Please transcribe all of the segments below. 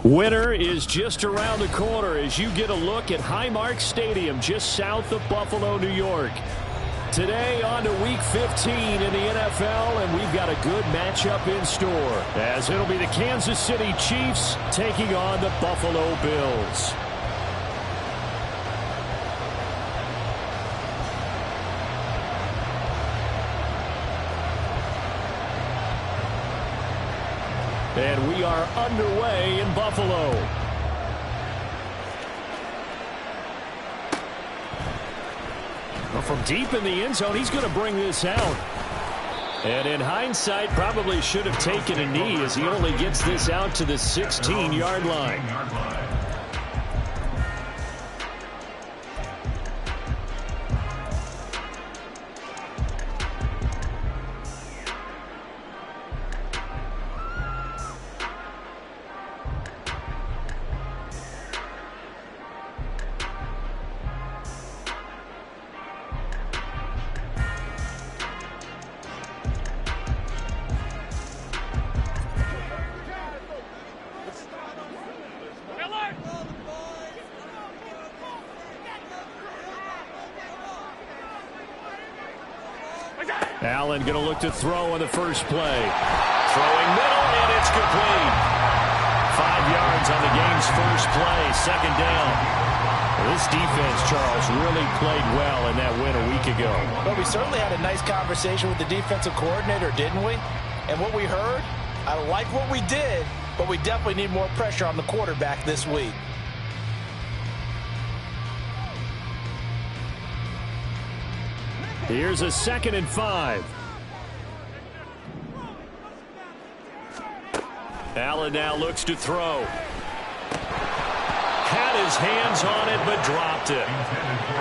Winter is just around the corner as you get a look at Highmark Stadium just south of Buffalo, New York. Today on to Week 15 in the NFL, and we've got a good matchup in store as it'll be the Kansas City Chiefs taking on the Buffalo Bills. And we are underway in Buffalo. Well, from deep in the end zone, he's going to bring this out. And in hindsight, probably should have taken a knee as he only gets this out to the 16-yard line. Allen going to look to throw on the first play. Throwing middle, and it's complete. 5 yards on the game's first play, second down. Well, this defense, Charles, really played well in that win a week ago. Well, we certainly had a nice conversation with the defensive coordinator, didn't we? And what we heard, I like what we did, but we definitely need more pressure on the quarterback this week. Here's a 2nd and 5. Allen now looks to throw. Had his hands on it, but dropped it.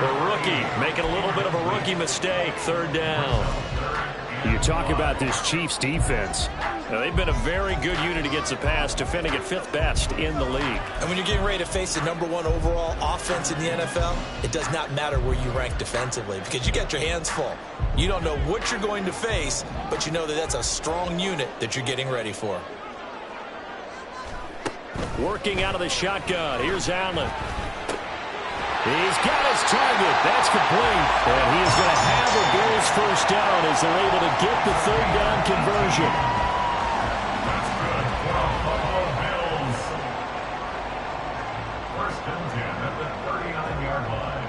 The rookie making a little bit of a rookie mistake. 3rd down. You talk about this Chiefs defense. Now, they've been a very good unit against the pass, defending at 5th best in the league. And when you're getting ready to face the #1 overall offense in the NFL, it does not matter where you rank defensively because you got your hands full. You don't know what you're going to face, but you know that that's a strong unit that you're getting ready for. Working out of the shotgun. Here's Allen. He's got his target. That's complete. And he is going to have the Bills first down as they're able to get the 3rd down conversion. That's good for the Buffalo Bills. 1st and 10 at the 39-yard line.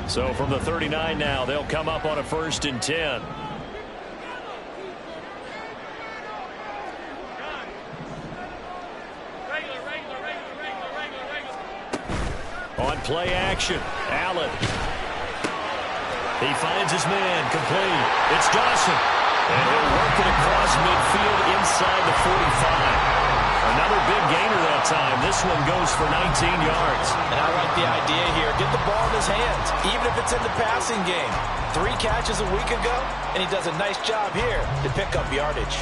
So from the 39 now, they'll come up on a 1st and 10. On play action, Allen. He finds his man, complete. It's Dawson. And he'll work it across midfield inside the 45. Another big gainer that time. This one goes for 19 yards. And I like the idea here. Get the ball in his hands, even if it's in the passing game. 3 catches a week ago, and he does a nice job here to pick up yardage.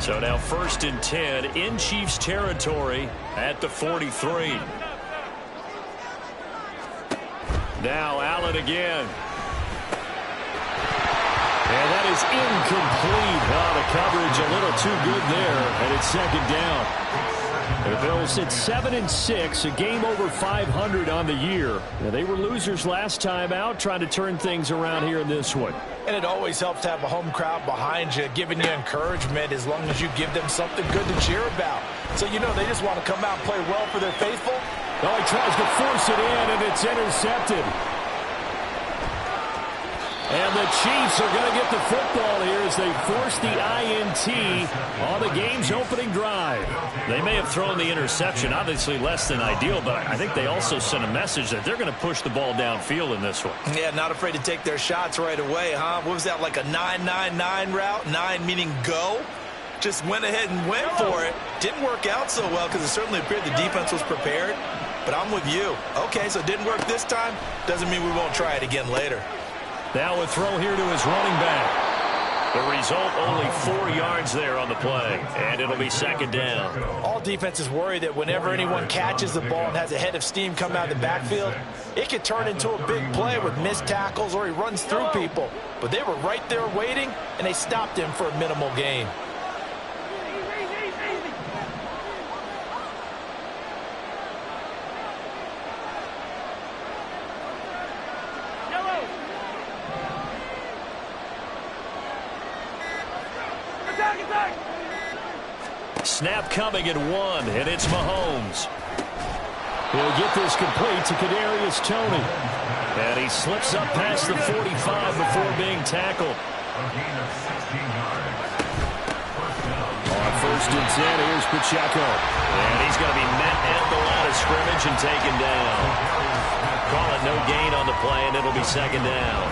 So now 1st and 10 in Chiefs territory at the 43. Now Allen again. And that is incomplete. Oh, the coverage a little too good there, and it's 2nd down. The Bills sit 7-6, a game over 500 on the year. Now, they were losers last time out, trying to turn things around here in this one. And it always helps to have a home crowd behind you, giving you encouragement as long as you give them something good to cheer about. So, you know, they just want to come out and play well for their faithful. Oh, he tries to force it in, and it's intercepted. And the Chiefs are going to get the football here as they force the INT on the game's opening drive. They may have thrown the interception, obviously less than ideal, but I think they also sent a message that they're going to push the ball downfield in this one. Yeah, not afraid to take their shots right away, huh? What was that, like a 9-9-9 route? 9 meaning go? Just went ahead and went for it. Didn't work out so well because it certainly appeared the defense was prepared. But I'm with you. Okay, so it didn't work this time. Doesn't mean we won't try it again later. Now a throw here to his running back. The result, only 4 yards there on the play, and it'll be second down. All defenses worry that whenever anyone catches the ball and has a head of steam come out of the backfield, it could turn into a big play with missed tackles or he runs through people. But they were right there waiting, and they stopped him for a minimal gain. Snap coming at 1, and it's Mahomes. He'll get this complete to Kadarius Toney. And he slips up past the 45 before being tackled. On first and 10, here's Pacheco. And he's going to be met at the line of scrimmage and taken down. Call it no gain on the play, and it'll be second down.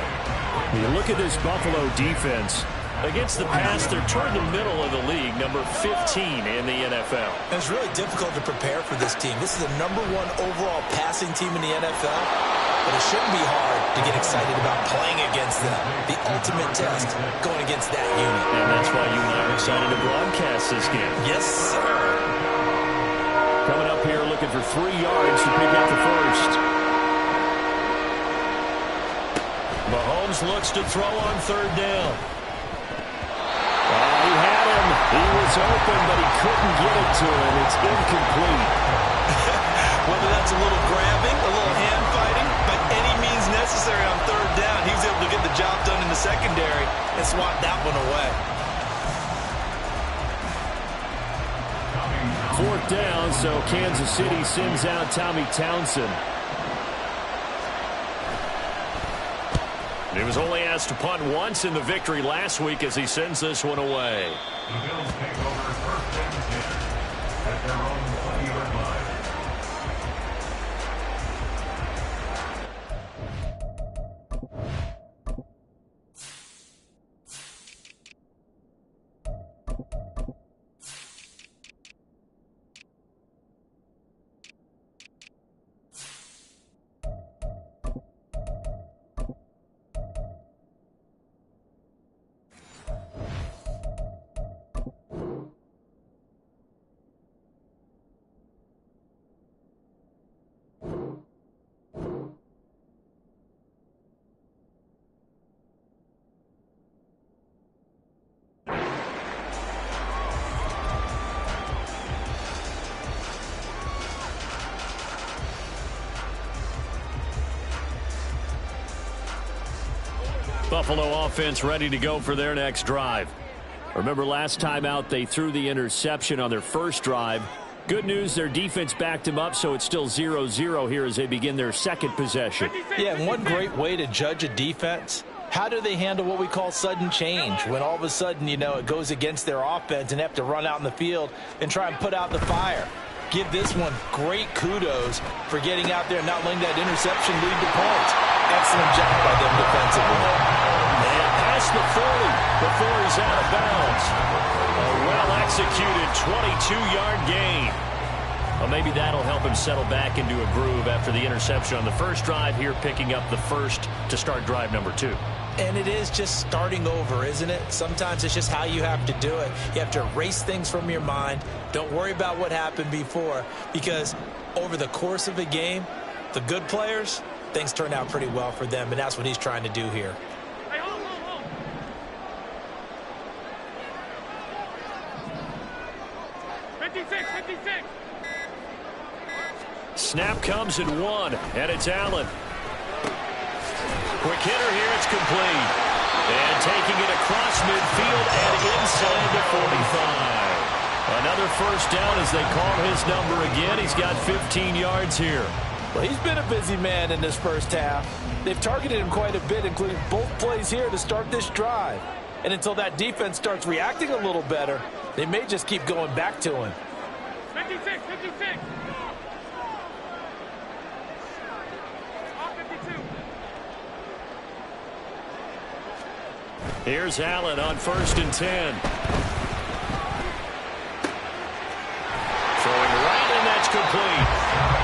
You look at this Buffalo defense. Against the pass, they're toward the middle of the league, number 15 in the NFL. It's really difficult to prepare for this team. This is the #1 overall passing team in the NFL, but it shouldn't be hard to get excited about playing against them. The ultimate test, going against that unit. And that's why you and I are excited to broadcast this game. Yes, sir. Coming up here looking for 3 yards to pick up the first. Mahomes looks to throw on third down. He had him. He was open, but he couldn't get it to him. It's incomplete. Whether that's a little grabbing, a little hand fighting, by any means necessary on third down, he was able to get the job done in the secondary and swat that one away. 4th down, so Kansas City sends out Tommy Townsend. He was only asked to punt once in the victory last week as he sends this one away. The Bills take over first and 10 at their own 20-yard line. Buffalo offense ready to go for their next drive. Remember last time out they threw the interception on their first drive. Good news, their defense backed them up, so it's still 0-0 here as they begin their second possession. Yeah, and one great way to judge a defense, how do they handle what we call sudden change? When all of a sudden, you know, it goes against their offense and they have to run out in the field and try and put out the fire. Give this one great kudos for getting out there and not letting that interception lead to points. Excellent job by them defensively. And past the 40 before he's out of bounds. A well-executed 22-yard gain. Well, maybe that'll help him settle back into a groove after the interception on the first drive here, picking up the first to start drive number 2. And it is just starting over, isn't it? Sometimes it's just how you have to do it. You have to erase things from your mind. Don't worry about what happened before, because over the course of a game, the good players, things turn out pretty well for them, and that's what he's trying to do here. Hey, hold. 56. Snap comes at 1, and it's Allen. Quick hitter here, it's complete. And taking it across midfield and inside the 45. Another first down as they call his number again. He's got 15 yards here. Well, he's been a busy man in this first half. They've targeted him quite a bit, including both plays here to start this drive. And until that defense starts reacting a little better, they may just keep going back to him. 56. Here's Allen on first and 10. Throwing right, and that's complete.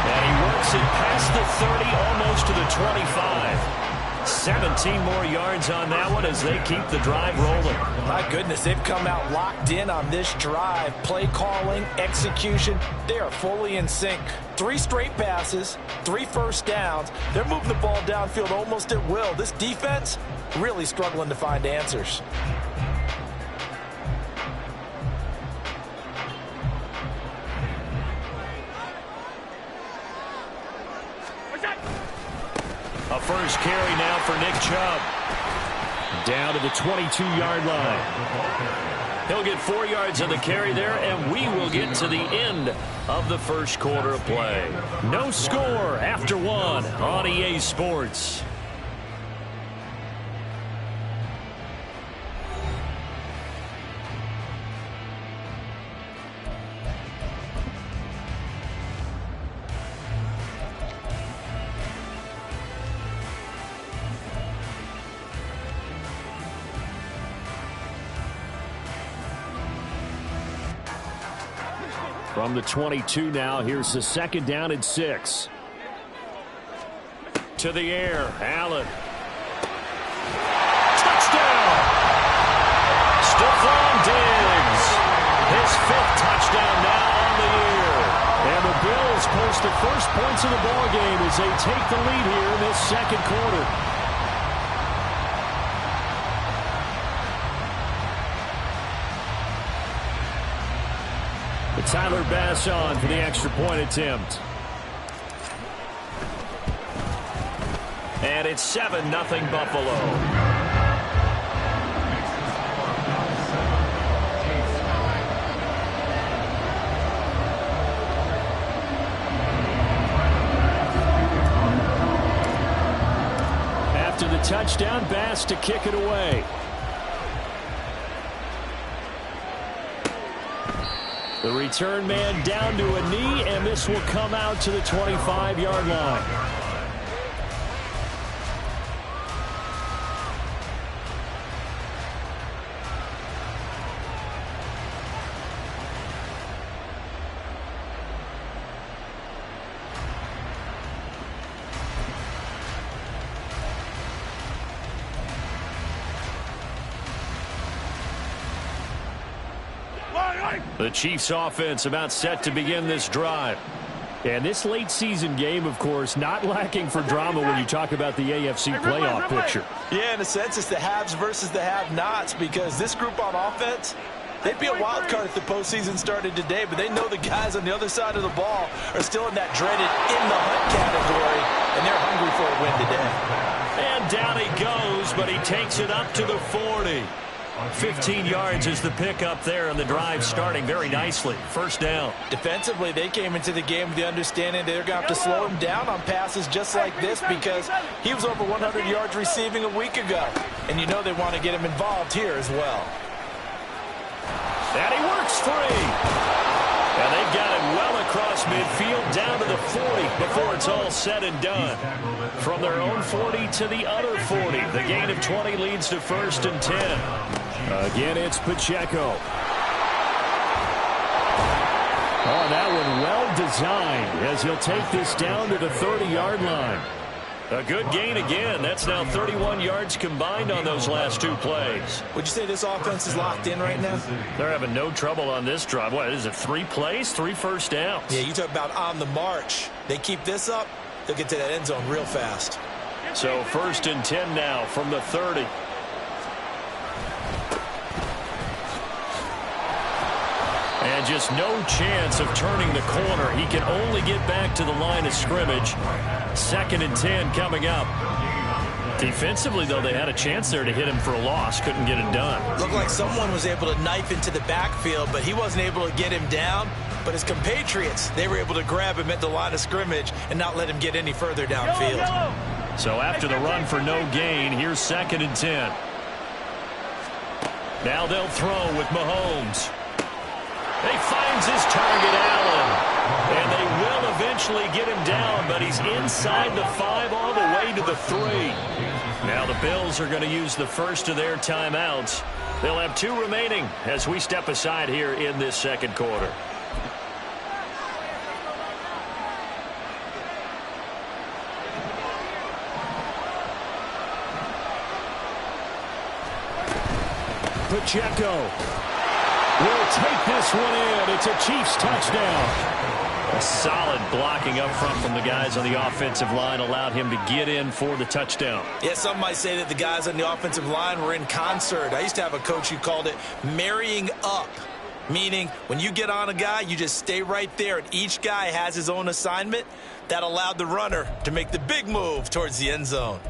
And he works it past the 30, almost to the 25. 17 more yards on that one as they keep the drive rolling. My goodness, they've come out locked in on this drive. Play calling, execution, they are fully in sync. 3 straight passes, 3 first downs. They're moving the ball downfield almost at will. This defense really struggling to find answers. A first carry now for Nick Chubb. Down to the 22-yard line. He'll get 4 yards on the carry there, and we will get to the end of the first quarter of play. No score after 1 on EA Sports. From the 22 now, here's the 2nd down and 6. To the air, Allen. Touchdown! Stephon Diggs. His 5th touchdown now on the year. And the Bills post the first points of the ball game as they take the lead here in this 2nd quarter. Tyler Bass on for the extra point attempt. And it's 7-0 Buffalo. After the touchdown, Bass to kick it away. The return man down to a knee, and this will come out to the 25-yard line. The Chiefs offense about set to begin this drive. And this late season game, of course, not lacking for drama when you talk about the AFC playoff picture. Yeah, in a sense, it's the haves versus the have-nots, because this group on offense, they'd be a wild card if the postseason started today, but they know the guys on the other side of the ball are still in that dreaded in-the-hunt category, and they're hungry for a win today. And down he goes, but he takes it up to the 40. 15 yards is the pickup there, and the drive starting very nicely. First down. Defensively, they came into the game with the understanding they're going to have to slow him down on passes just like this, because he was over 100 yards receiving a week ago. And you know they want to get him involved here as well. And he works free. And they've got it well across midfield down to the 40 before it's all said and done. From their own 40 to the other 40. The gain of 20 leads to 1st and 10. Again, it's Pacheco. Oh, that one well designed as he'll take this down to the 30-yard line. A good gain again. That's now 31 yards combined on those last 2 plays. Would you say this offense is locked in right now? They're having no trouble on this drive. What is it, 3 plays, 3 first downs? Yeah, you talk about on the march. They keep this up, they'll get to that end zone real fast. So 1st and 10 now from the 30. And just no chance of turning the corner. He can only get back to the line of scrimmage. 2nd and 10 coming up. Defensively, though, they had a chance there to hit him for a loss. Couldn't get it done. Looked like someone was able to knife into the backfield, but he wasn't able to get him down. But his compatriots, they were able to grab him at the line of scrimmage and not let him get any further downfield. So after the run for no gain, here's 2nd and 10. Now they'll throw with Mahomes. He finds his target, Allen. And they will eventually get him down, but he's inside the 5 all the way to the 3. Now the Bills are going to use the first of their timeouts. They'll have 2 remaining as we step aside here in this 2nd quarter. Pacheco will take this one in. It's a Chiefs touchdown. A solid blocking up front from the guys on the offensive line allowed him to get in for the touchdown. Yeah, some might say that the guys on the offensive line were in concert. I used to have a coach who called it marrying up, meaning when you get on a guy, you just stay right there, and each guy has his own assignment. That allowed the runner to make the big move towards the end zone.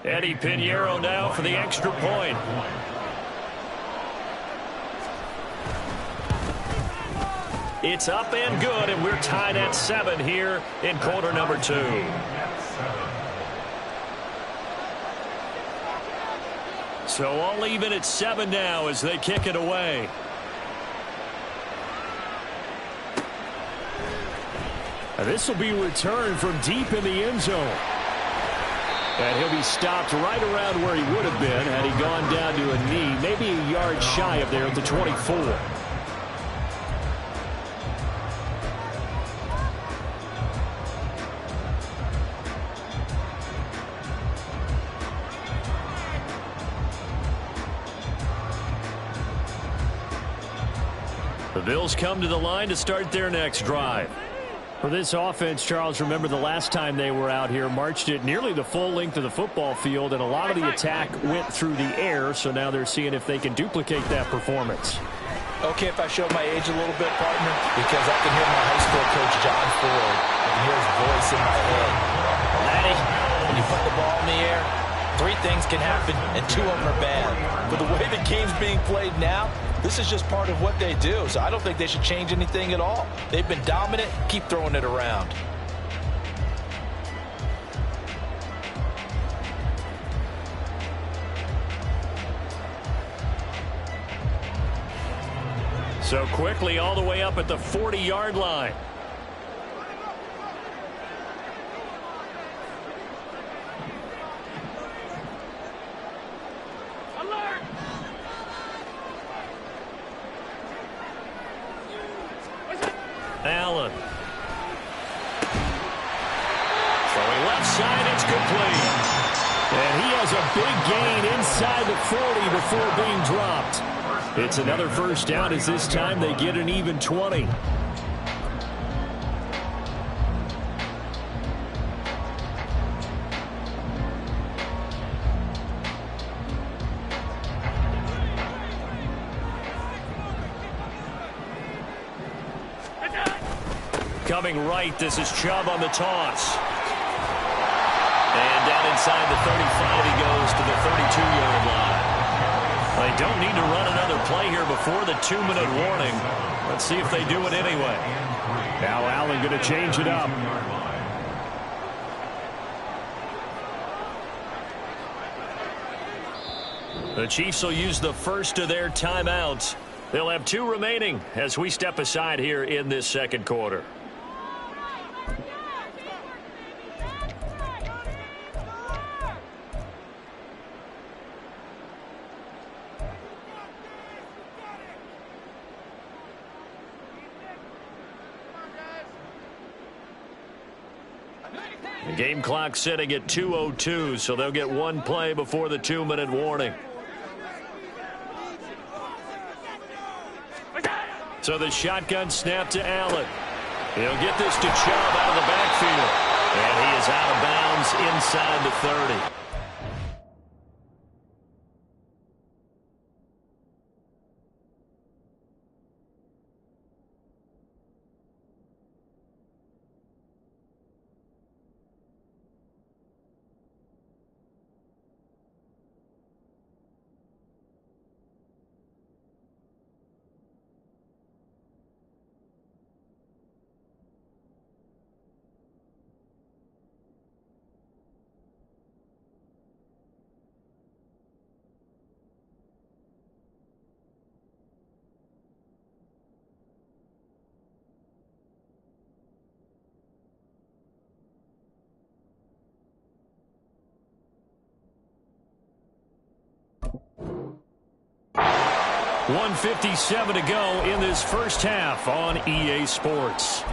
Eddie Pinheiro now for the extra point. It's up and good, and we're tied at 7 here in quarter number 2. So all even at 7 now as they kick it away. This will be returned from deep in the end zone. And he'll be stopped right around where he would have been had he gone down to a knee, maybe a yard shy of there at the 24. The Bills come to the line to start their next drive. For this offense, Charles, remember the last time they were out here, marched it nearly the full length of the football field, and a lot of the attack went through the air, so now they're seeing if they can duplicate that performance. Okay, if I show my age a little bit, partner, because I can hear my high school coach, John Ford. I can hear his voice in my head. Laddie, when you put the ball in the air, 3 things can happen, and 2 of them are bad. But the way the game's being played now, this is just part of what they do, so I don't think they should change anything at all. They've been dominant. Keep throwing it around. So quickly all the way up at the 40-yard line. Allen. Throwing left side, it's complete. And he has a big gain inside the 40 before being dropped. It's another first down as this time they get an even 20. Coming right, this is Chubb on the toss. And down inside the 35, he goes to the 32-yard line. They don't need to run another play here before the 2-minute warning. Let's see if they do it anyway. Now Allen going to change it up. The Chiefs will use the first of their timeouts. They'll have 2 remaining as we step aside here in this second quarter. The game clock sitting at 2:02, so they'll get 1 play before the 2-minute warning. So the shotgun snap to Allen. He'll get this to Chubb out of the backfield. And he is out of bounds inside the 30. .157 to go in this first half on EA Sports.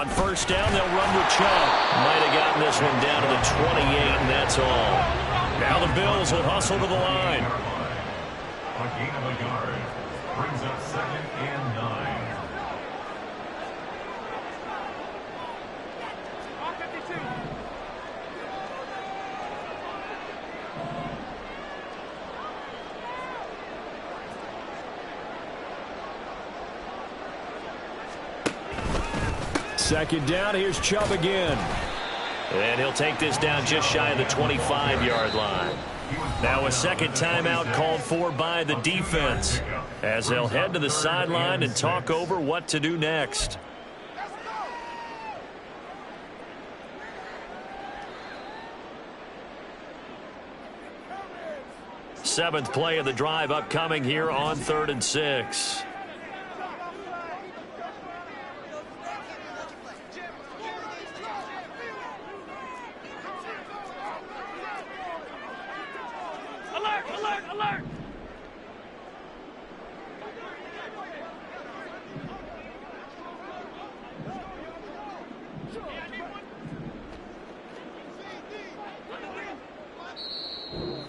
On first down, they'll run with Chubb. Might have gotten this one down to the 28, and that's all. Now the Bills will hustle to the line. A gain of a yard brings up 2nd and 9. Second down, here's Chubb again. And he'll take this down just shy of the 25-yard line. Now a second timeout called for by the defense as they'll head to the sideline and talk over what to do next. Seventh play of the drive upcoming here on 3rd and 6. Alert! Alert! Alert!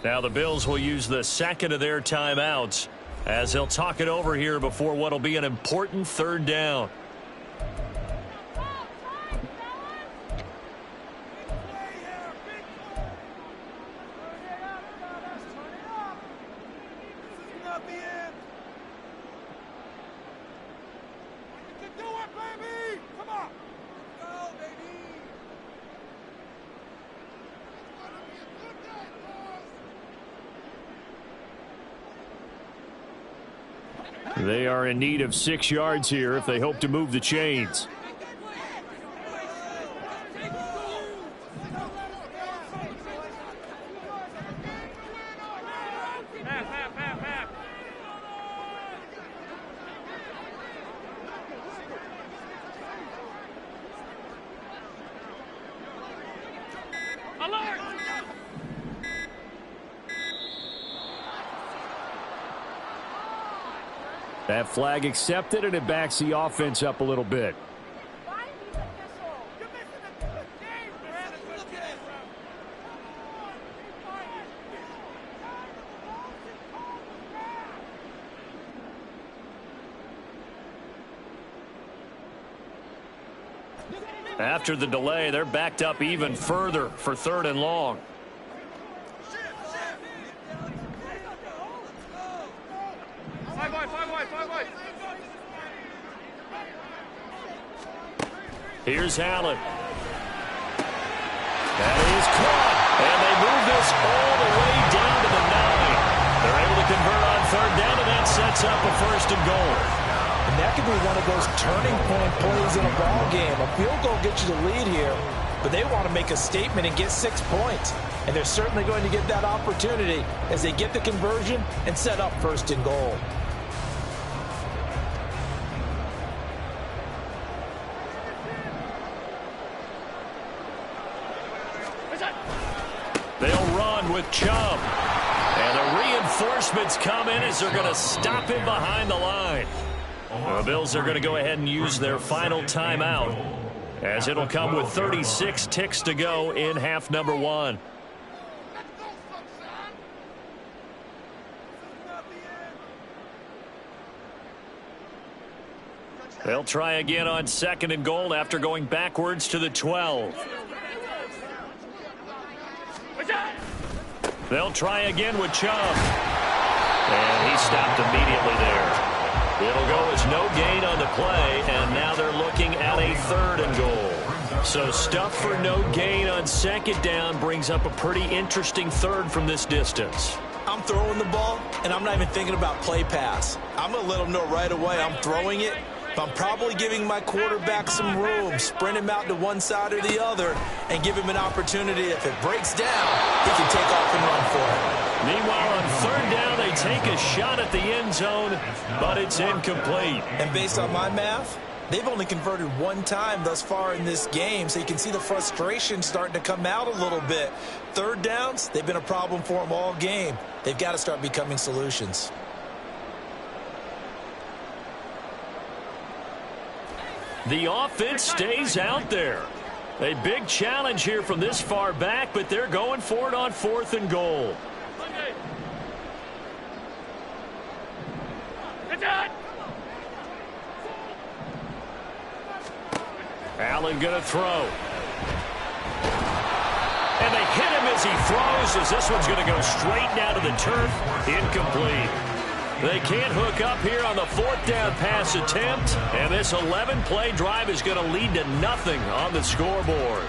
Now the Bills will use the second of their timeouts as they'll talk it over here before what will be an important 3rd down. They are in need of 6 yards here if they hope to move the chains. That flag accepted, and it backs the offense up a little bit. After the delay, they're backed up even further for 3rd and long. Here's Allen. That is caught. And they move this all the way down to the 9. They're able to convert on 3rd down, and that sets up a 1st and goal. And that could be one of those turning point plays in a ball game. A field goal gets you the lead here, but they want to make a statement and get 6 points. And they're certainly going to get that opportunity as they get the conversion and set up 1st and goal. They'll run with Chubb. And the reinforcements come in as they're going to stop him behind the line. The Bills are going to go ahead and use their final timeout as it'll come with 36 ticks to go in half number 1. They'll try again on 2nd and goal after going backwards to the 12. They'll try again with Chubb. And he stopped immediately there. It'll go as no gain on the play, and now they're looking at a 3rd and goal. So stuff for no gain on 2nd down brings up a pretty interesting 3rd from this distance. I'm throwing the ball, and I'm not even thinking about play pass. I'm going to let them know right away I'm throwing it, but I'm probably giving my quarterback some room, sprint him out to one side or the other, and give him an opportunity. If it breaks down, he can take off and run for it. Meanwhile, on 3rd down, they take a shot at the end zone, but it's incomplete. And based on my math, they've only converted 1 time thus far in this game, so you can see the frustration starting to come out a little bit. 3rd downs, they've been a problem for them all game. They've got to start becoming solutions. The offense stays out there. A big challenge here from this far back, but they're going for it on 4th and goal. Allen going to throw. And they hit him as he throws, as this one's going to go straight down to the turf. Incomplete. They can't hook up here on the 4th down pass attempt, and this 11-play drive is going to lead to nothing on the scoreboard.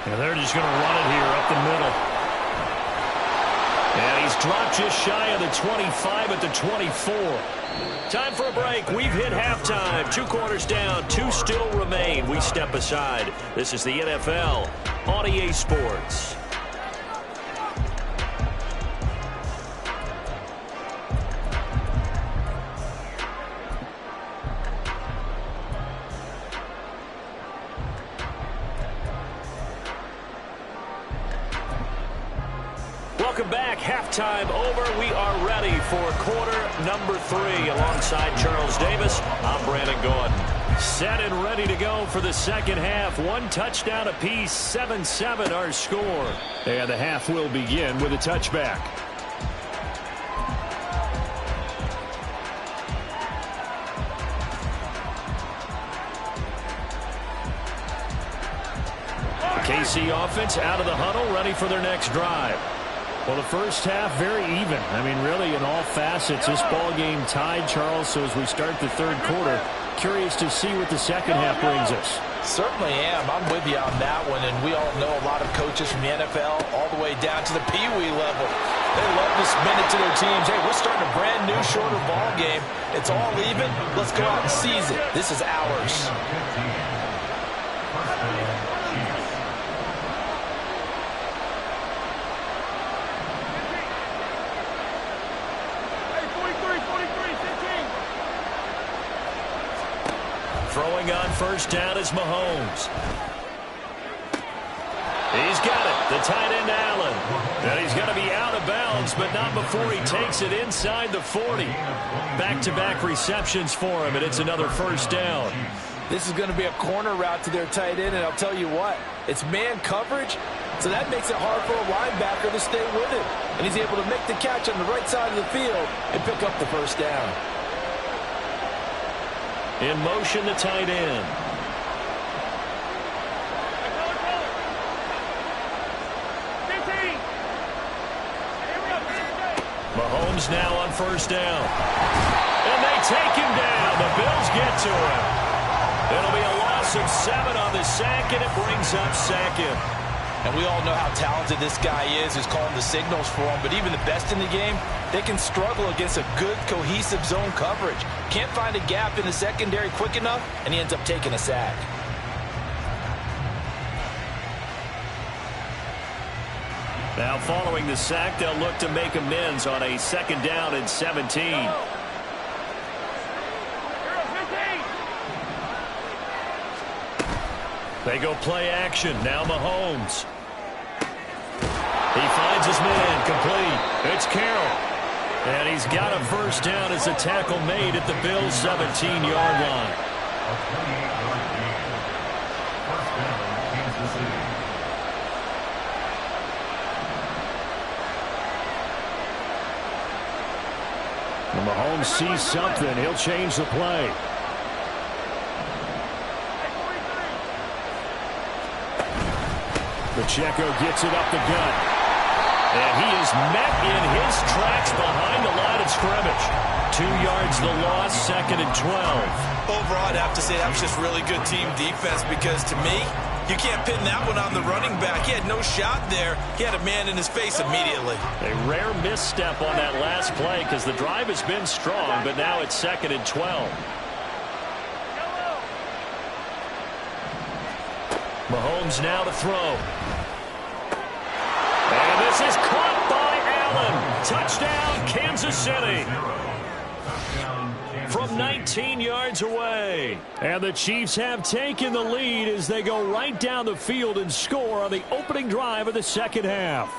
And they're just going to run it here up the middle. And he's dropped just shy of the 25 at the 24. Time for a break. We've hit halftime. 2 quarters down. 2 still remain. We step aside. This is the NFL on EA Sports. Welcome back. Halftime over. We are ready for quarter number 3. Alongside Charles Davis, I'm Brandon Gordon. Set and ready to go for the second half. 1 touchdown apiece. 7-7 our score. And the half will begin with a touchback. The KC offense out of the huddle, ready for their next drive. Well, the first half, very even. I mean, really, in all facets, this ball game tied, Charles. So as we start the third quarter, curious to see what the second half brings us. Certainly am. I'm with you on that one. And we all know a lot of coaches from the NFL all the way down to the Pee-wee level. They love to spin it to their teams. Hey, we're starting a brand new, shorter ball game. It's all even. Let's go out and seize it. This is ours. Throwing on first down is Mahomes. He's got it. The tight end, Allen. And he's going to be out of bounds, but not before he takes it inside the 40. Back-to-back receptions for him, and it's another first down. This is going to be a corner route to their tight end, and I'll tell you what, it's man coverage, so that makes it hard for a linebacker to stay with it. And he's able to make the catch on the right side of the field and pick up the first down. In motion, the tight end. Mahomes now on first down. And they take him down. The Bills get to him. It'll be a loss of 7 on the sack, and it brings up second. And we all know how talented this guy is who's calling the signals for him. But even the best in the game, they can struggle against a good, cohesive zone coverage. Can't find a gap in the secondary quick enough, and he ends up taking a sack. Now following the sack, they'll look to make amends on a 2nd down and 17. They go play action. Now Mahomes. He finds his man. Complete. It's Carroll. And he's got a first down as a tackle made at the Bills' 17-yard line. And Mahomes sees something. He'll change the play. Pacheco gets it up the gut. And he is met in his tracks behind the line of scrimmage. 2 yards the loss, 2nd and 12. Overall, I'd have to say that was just really good team defense because to me, you can't pin that one on the running back. He had no shot there. He had a man in his face immediately. A rare misstep on that last play because the drive has been strong, but now it's 2nd and 12. Mahomes now to throw. And this is caught by Allen. Touchdown, Kansas City. From 19 yards away. And the Chiefs have taken the lead as they go right down the field and score on the opening drive of the second half.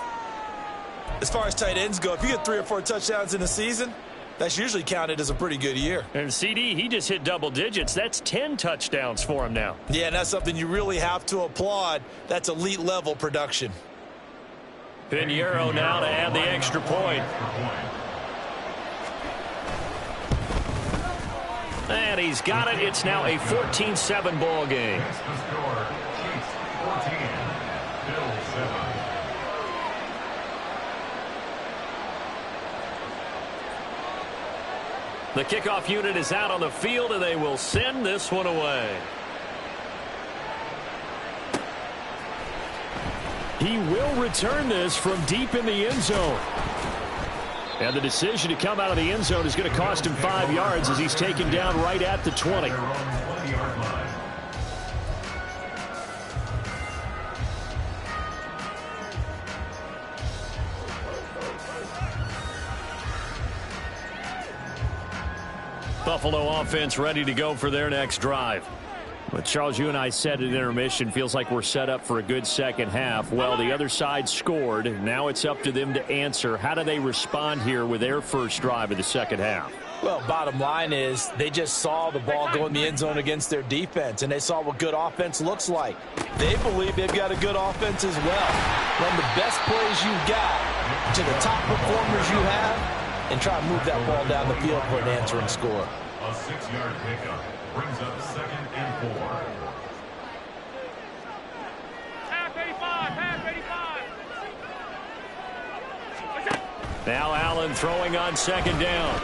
As far as tight ends go, if you get 3 or 4 touchdowns in a season, that's usually counted as a pretty good year. And CD, he just hit double digits. That's 10 touchdowns for him now. Yeah, and that's something you really have to applaud. That's elite level production. Pinheiro now to add the extra point. And he's got it. It's now a 14-7 ball game. That's the score. Chiefs 14, Bills 7. The kickoff unit is out on the field, and they will send this one away. He will return this from deep in the end zone. And the decision to come out of the end zone is going to cost him 5 yards as he's taken down right at the 20. Buffalo offense ready to go for their next drive. But Charles, you and I said at intermission, feels like we're set up for a good second half. Well, the other side scored. Now it's up to them to answer. How do they respond here with their first drive of the second half? Well, bottom line is they just saw the ball go in the end zone against their defense, and they saw what good offense looks like. They believe they've got a good offense as well. Run the best plays you've got to the top performers you have, and try to move that ball down the field for an answering score. A 6-yard pickup brings up 2nd and 4. Half 85, half 85. Now Allen throwing on second down.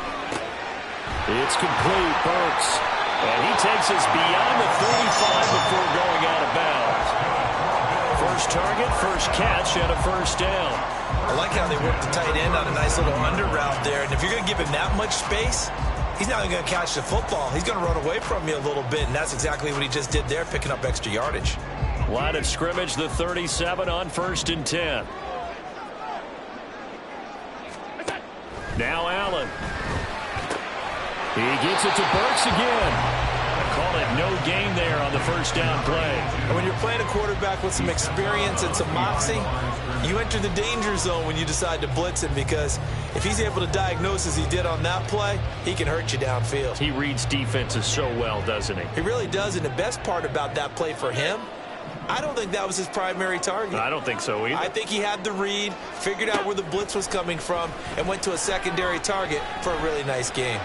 It's complete. Burks. And he takes us beyond the 35 before going out of bounds. First target, first catch, and a first down. I like how they work the tight end on a nice little under route there. And if you're going to give him that much space, he's not going to catch the football. He's going to run away from you a little bit, and that's exactly what he just did there, picking up extra yardage. Line of scrimmage, the 37 on 1st and 10. Now Allen. He gets it to Burks again. Call it no gain there on the first down play. And when you're playing a quarterback with some experience and some moxie, you enter the danger zone when you decide to blitz him, because if he's able to diagnose as he did on that play, he can hurt you downfield. He reads defenses so well, doesn't he? He really does, and the best part about that play for him, I don't think that was his primary target. I don't think so either. I think he had the read, figured out where the blitz was coming from, and went to a secondary target for a really nice game.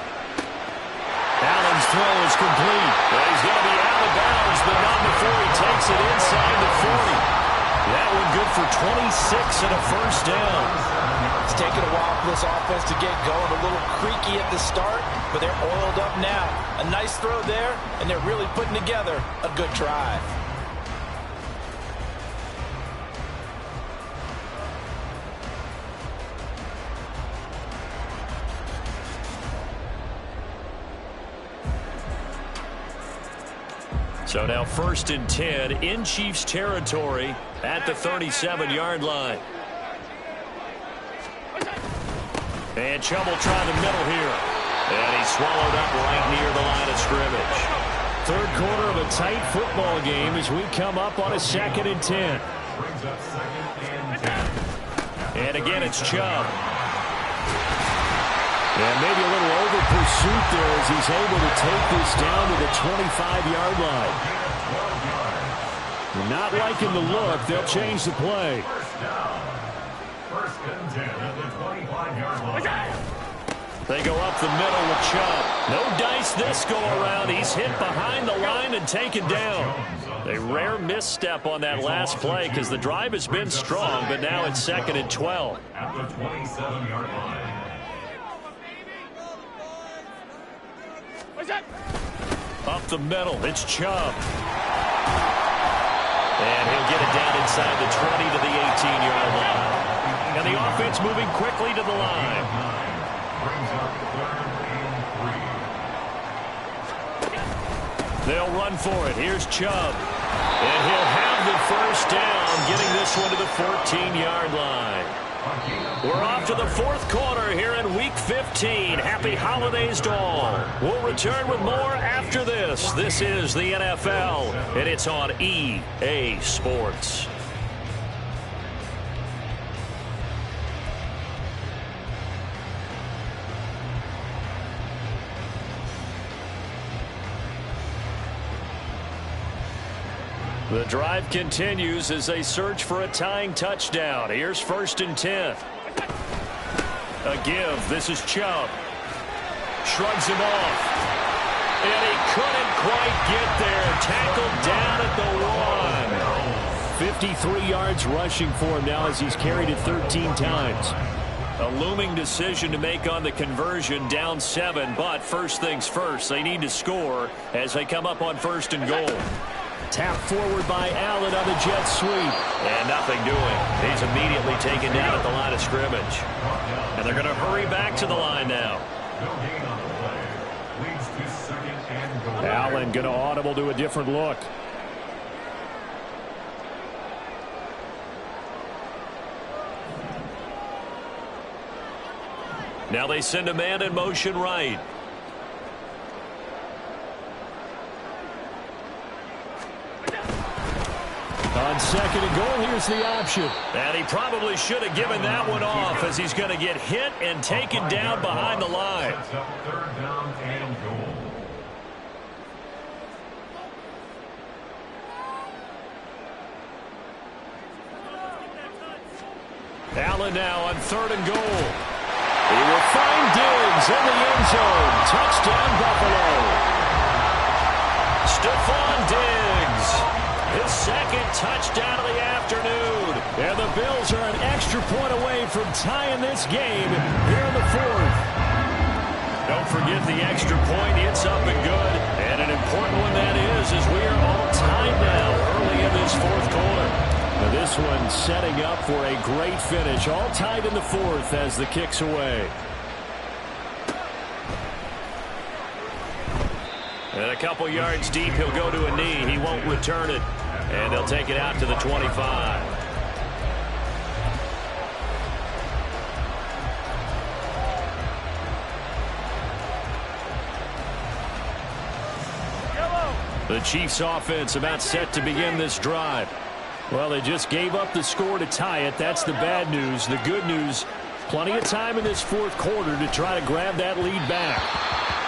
Allen's throw is complete. Well, he's going to be out of bounds, but not before he takes it inside the 40. That one good for 26 and a first down. It's taken a while for this offense to get going. A little creaky at the start, but they're oiled up now. A nice throw there, and they're really putting together a good drive. So now 1st and 10 in Chiefs territory at the 37-yard line. And Chubb will try the middle here. And he's swallowed up right near the line of scrimmage. Third quarter of a tight football game as we come up on a 2nd and 10. Brings up 2nd and 10. And again, it's Chubb. And maybe a little over pursuit there as he's able to take this down to the 25-yard line. Not liking the look. They'll change the play. First down. 1st and 10 at the 25-yard line. They go up the middle with Chubb. No dice this go around. He's hit behind the line and taken down. A rare misstep on that last play because the drive has been strong, but now it's 2nd and 12. At the 27-yard line. Up the middle, it's Chubb. And he'll get it down inside the 20 to the 18-yard line. And the offense moving quickly to the line. Brings up 3rd and 3. They'll run for it. Here's Chubb. And he'll have of the first down, getting this one to the 14-yard line. We're off to the fourth quarter here in Week 15. Happy holidays to all. We'll return with more after this. This is the NFL, and it's on EA Sports. The drive continues as they search for a tying touchdown. Here's 1st and 10. A give. This is Chubb. Shrugs him off. And he couldn't quite get there. Tackled down at the 1. 53 yards rushing for him now as he's carried it 13 times. A looming decision to make on the conversion, down 7. But first things first, they need to score as they come up on 1st and goal. Tapped forward by Allen on the jet sweep. And nothing doing. He's immediately taken down at the line of scrimmage. And they're going to hurry back to the line now. Allen going to audible to a different look. Now they send a man in motion right. On 2nd and goal, here's the option. And he probably should have given that one off as he's going to get hit and taken down behind the line. 3rd down and goal. Allen now on 3rd and goal. He will find Diggs in the end zone. Touchdown, Buffalo. Stephon Diggs. His 2nd touchdown of the afternoon. And the Bills are an extra point away from tying this game here in the 4th. Don't forget the extra point. It's up and good. And an important one that is, as we are all tied now early in this 4th quarter. Now this one setting up for a great finish. All tied in the 4th as the kick's away. And a couple yards deep, he'll go to a knee. He won't return it. And they'll take it out to the 25. The Chiefs offense about set to begin this drive. Well, they just gave up the score to tie it. That's the bad news. The good news, plenty of time in this 4th quarter to try to grab that lead back.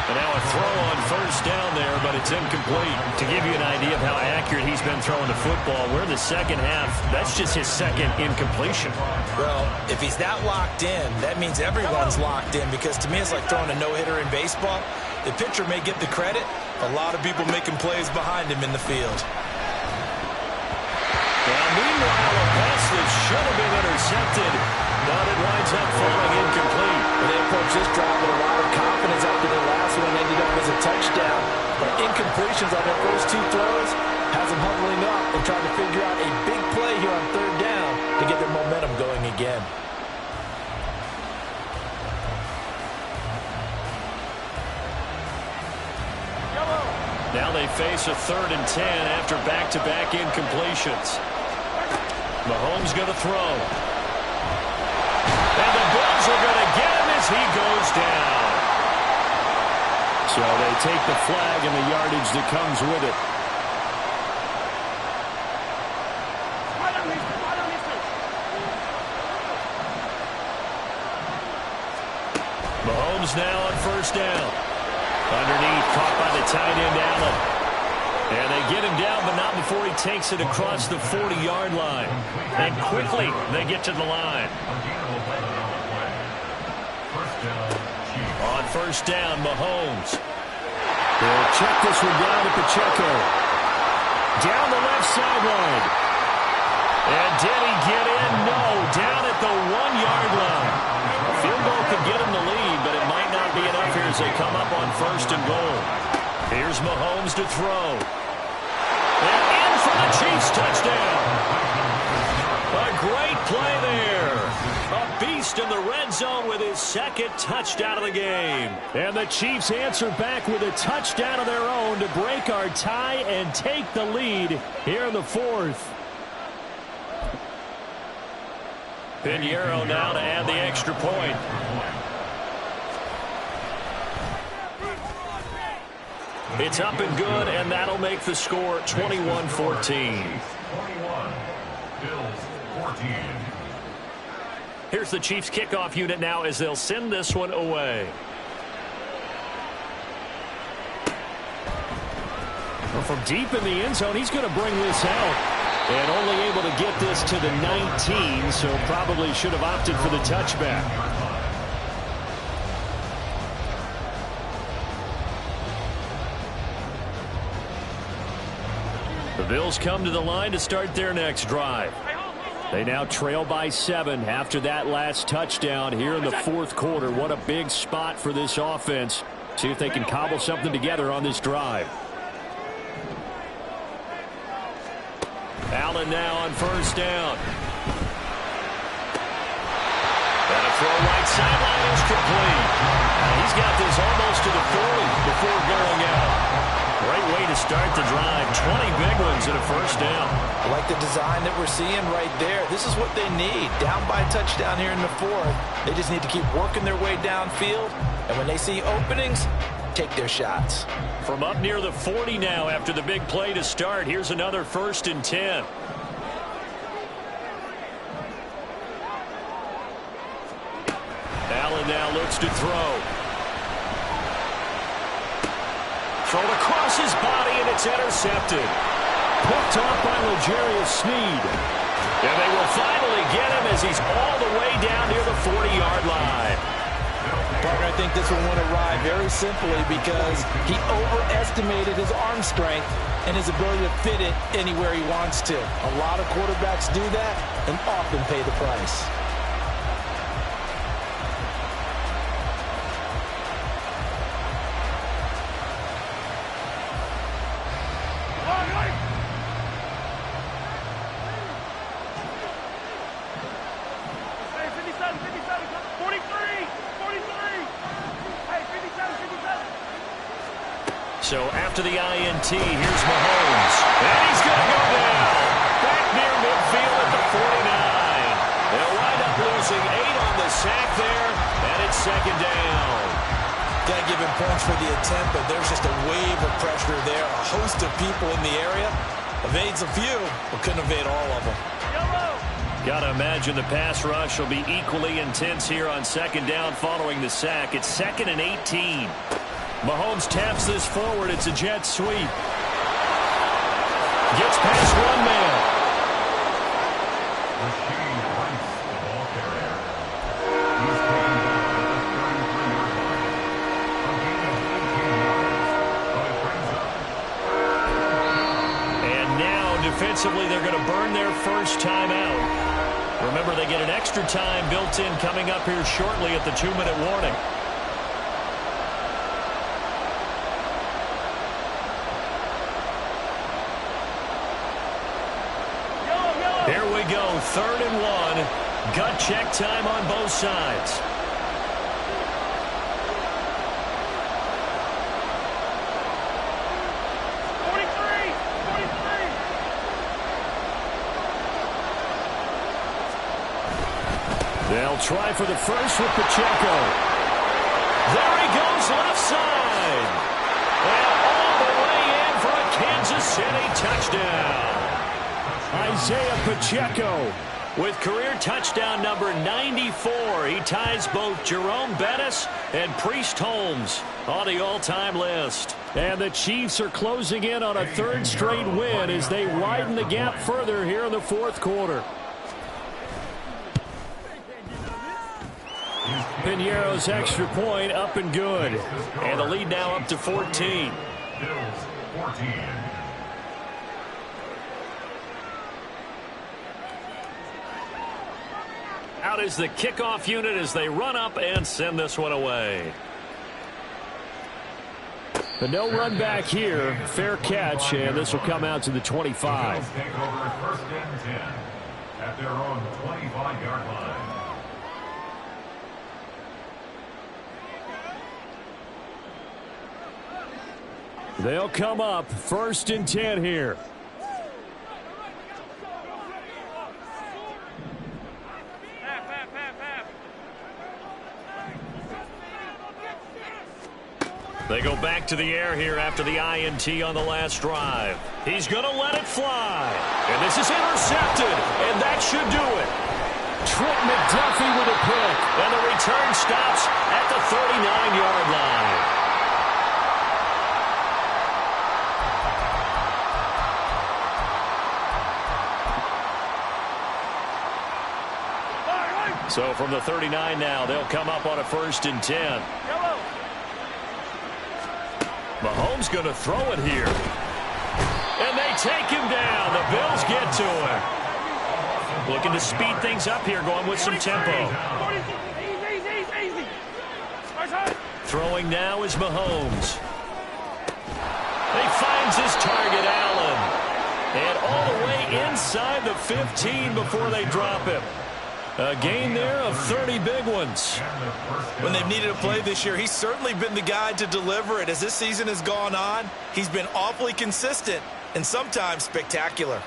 And now a throw on 1st down there, but it's incomplete. To give you an idea of how accurate he's been throwing the football, we're in the 2nd half. That's just his 2nd incompletion. Well, if he's that locked in, that means everyone's locked in, because to me it's like throwing a no-hitter in baseball. The pitcher may get the credit. A lot of people making plays behind him in the field. Now, meanwhile, a pass that should have been intercepted, but it winds up falling incomplete. And they approached this drive with a lot of confidence after their last one ended up as a touchdown. But incompletions on their first 2 throws has them huddling up and trying to figure out a big play here on 3rd down to get their momentum going again. Now they face a 3rd and 10 after back-to-back incompletions. Mahomes going to throw. And the Bills are going to get him as he goes down. So they take the flag and the yardage that comes with it. Mahomes now on 1st down. Underneath, caught by the tight end, Allen. And they get him down, but not before he takes it across the 40-yard line. And quickly, they get to the line. On 1st down, Mahomes. They'll check this one down to Pacheco. Down the left sideline. And did he get in? No, down at the 1-yard line. A field goal could get him the lead, but it might not be enough here as they come up on 1st and goal. Here's Mahomes to throw. And in for the Chiefs touchdown. A great play there. A beast in the red zone with his 2nd touchdown of the game. And the Chiefs answer back with a touchdown of their own to break our tie and take the lead here in the 4th. Pinheiro now to add the extra point. It's up and good, and that'll make the score 21-14. 21, Bills 14. Here's the Chiefs kickoff unit now as they'll send this one away. Well, from deep in the end zone, he's going to bring this out. And only able to get this to the 19, so probably should have opted for the touchback. The Bills come to the line to start their next drive. They now trail by 7 after that last touchdown here in the fourth quarter. What a big spot for this offense. See if they can cobble something together on this drive. Allen now on first down. And a throw right sideline is complete. He's got this almost to the 40 before going out. Great way to start the drive. 20 big ones and a first down. I like the design that we're seeing right there. This is what they need. Down by a touchdown here in the fourth. They just need to keep working their way downfield. And when they see openings, take their shots. From up near the 40 now after the big play to start. Here's another 1st and 10. Allen now looks to throw. Thrown across his body, and it's intercepted. Picked off by L'Jarius Sneed. And they will finally get him as he's all the way down near the 40-yard line. Partner, I think this one went awry very simply because he overestimated his arm strength and his ability to fit it anywhere he wants to. A lot of quarterbacks do that and often pay the price. So after the INT, here's Mahomes. And he's going to go down. Back near midfield at the 49. They'll wind up losing 8 on the sack there, and it's 2nd down. Got to give him points for the attempt, but there's just a wave of pressure there. A host of people in the area. Evades a few, but couldn't evade all of them. Got to imagine the pass rush will be equally intense here on 2nd down following the sack. It's 2nd and 18. Mahomes taps this forward. It's a jet sweep. Gets past one man. Rasheed Rice, the ball carrier. He's taken back at the 33-yard line. A gain of 18 yards. So it brings up. And now, defensively, they're going to burn their first timeout. Remember, they get an extra time built in coming up here shortly at the 2-minute warning. Here we go, 3rd and 1. Gut check time on both sides. They'll try for the first with Pacheco. There he goes, left side. And all the way in for a Kansas City touchdown. Isaiah Pacheco with career touchdown number 94. He ties both Jerome Bettis and Priest Holmes on the all-time list. And the Chiefs are closing in on a 3rd straight win as they widen the gap further here in the 4th quarter. Pinheiro's extra point up and good. And the lead now up to 14. Bills 14. Out is the kickoff unit as they run up and send this one away. But no run back here. Fair catch, and this will come out to the 25. Bills take over 1st and 10 at their own 25-yard line. They'll come up 1st and 10 here. They go back to the air here after the INT on the last drive. He's going to let it fly. And this is intercepted, and that should do it. Trent McDuffie with a pick, and the return stops at the 39-yard line. So from the 39 now, they'll come up on a 1st and 10. Mahomes going to throw it here. And they take him down. The Bills get to him. Looking to speed things up here, going with some tempo. Throwing now is Mahomes. He finds his target, Allen. And all the way inside the 15 before they drop him. A gain there of 30 big ones. When they've needed a play this year, he's certainly been the guy to deliver it. As this season has gone on, he's been awfully consistent and sometimes spectacular.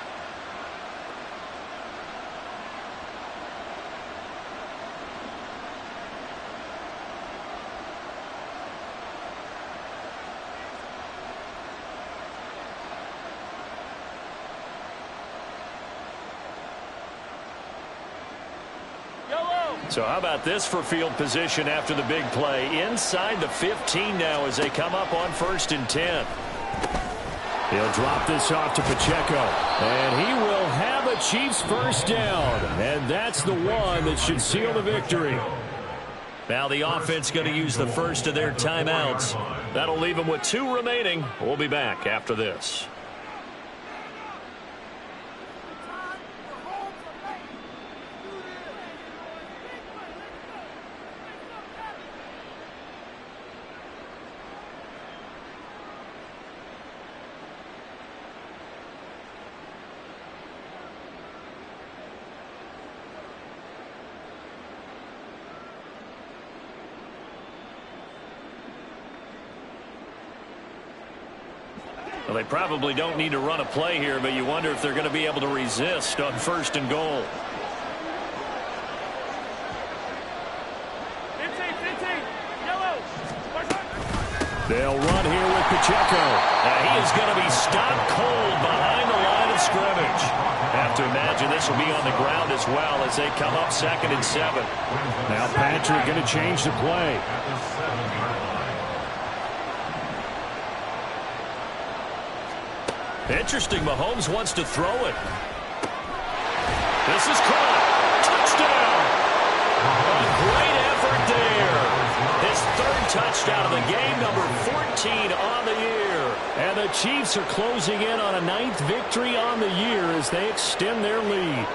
So how about this for field position after the big play? Inside the 15 now as they come up on 1st and 10. He'll drop this off to Pacheco. And he will have a Chiefs first down. And that's the one that should seal the victory. Now the offense going to use the first of their timeouts. That'll leave them with 2 remaining. We'll be back after this. Well, they probably don't need to run a play here, but you wonder if they're going to be able to resist on 1st and goal. They'll run here with Pacheco. He is going to be stopped cold behind the line of scrimmage. Have to imagine this will be on the ground as well as they come up 2nd and 7. Now Patrick going to change the play. Interesting, Mahomes wants to throw it. This is caught. Touchdown. A great effort there. His 3rd touchdown of the game, number 14 on the year. And the Chiefs are closing in on a 9th victory on the year as they extend their lead.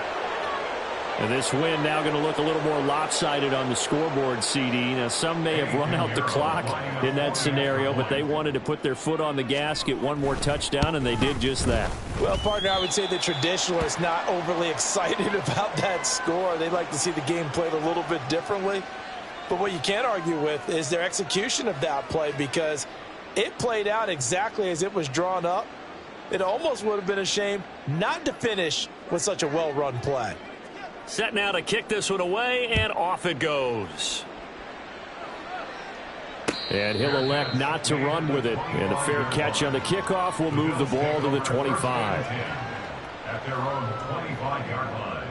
And this win now going to look a little more lopsided on the scoreboard, CD. Now, some may have run out the clock in that scenario, but they wanted to put their foot on the gas, get one more touchdown, and they did just that. Well, partner, I would say the traditionalists not overly excited about that score. They'd like to see the game played a little bit differently. But what you can't argue with is their execution of that play, because it played out exactly as it was drawn up. It almost would have been a shame not to finish with such a well-run play. Set now to kick this one away, and off it goes. And he'll elect not to run with it. And a fair catch on the kickoff will move the ball to the 25. At their own 25-yard line.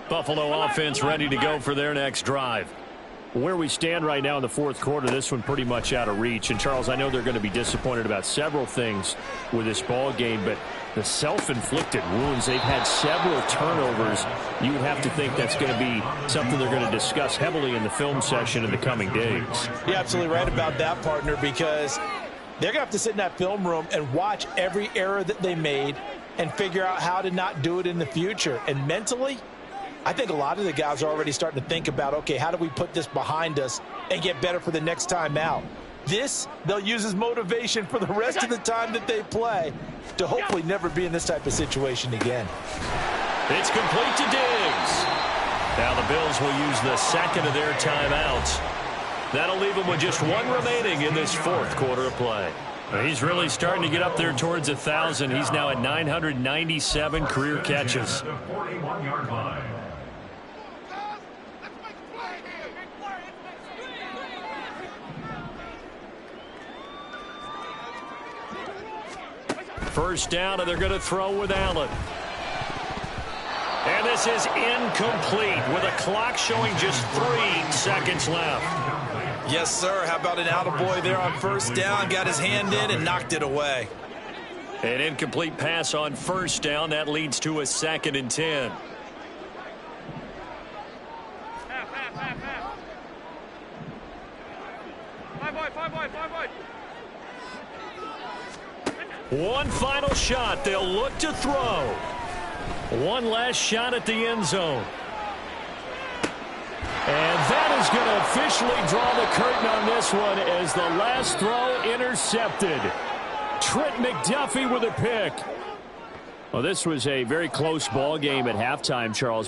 Buffalo offense ready to go for their next drive. Where we stand right now in the 4th quarter, this one pretty much out of reach. And, Charles, I know they're going to be disappointed about several things with this ball game, but the self-inflicted wounds, they've had several turnovers. You have to think that's going to be something they're going to discuss heavily in the film session in the coming days. You're absolutely right about that, partner, because they're going to have to sit in that film room and watch every error that they made and figure out how to not do it in the future. And mentally, I think a lot of the guys are already starting to think about, okay, how do we put this behind us and get better for the next time out? This, they'll use as motivation for the rest of the time that they play to hopefully never be in this type of situation again. It's complete to Diggs. Now the Bills will use the 2nd of their timeouts. That'll leave them with just 1 remaining in this 4th quarter of play. He's really starting to get up there towards 1,000. He's now at 997 career catches. First down, and they're going to throw with Allen. And this is incomplete with a clock showing just 3 seconds left. Yes, sir. How about an attaboy there on first down? Got his hand in and knocked it away. An incomplete pass on first down. That leads to a 2nd and 10. One final shot. They'll look to throw. One last shot at the end zone. And that is going to officially draw the curtain on this one as the last throw intercepted. Trent McDuffie with a pick. Well, this was a very close ball game at halftime, Charles.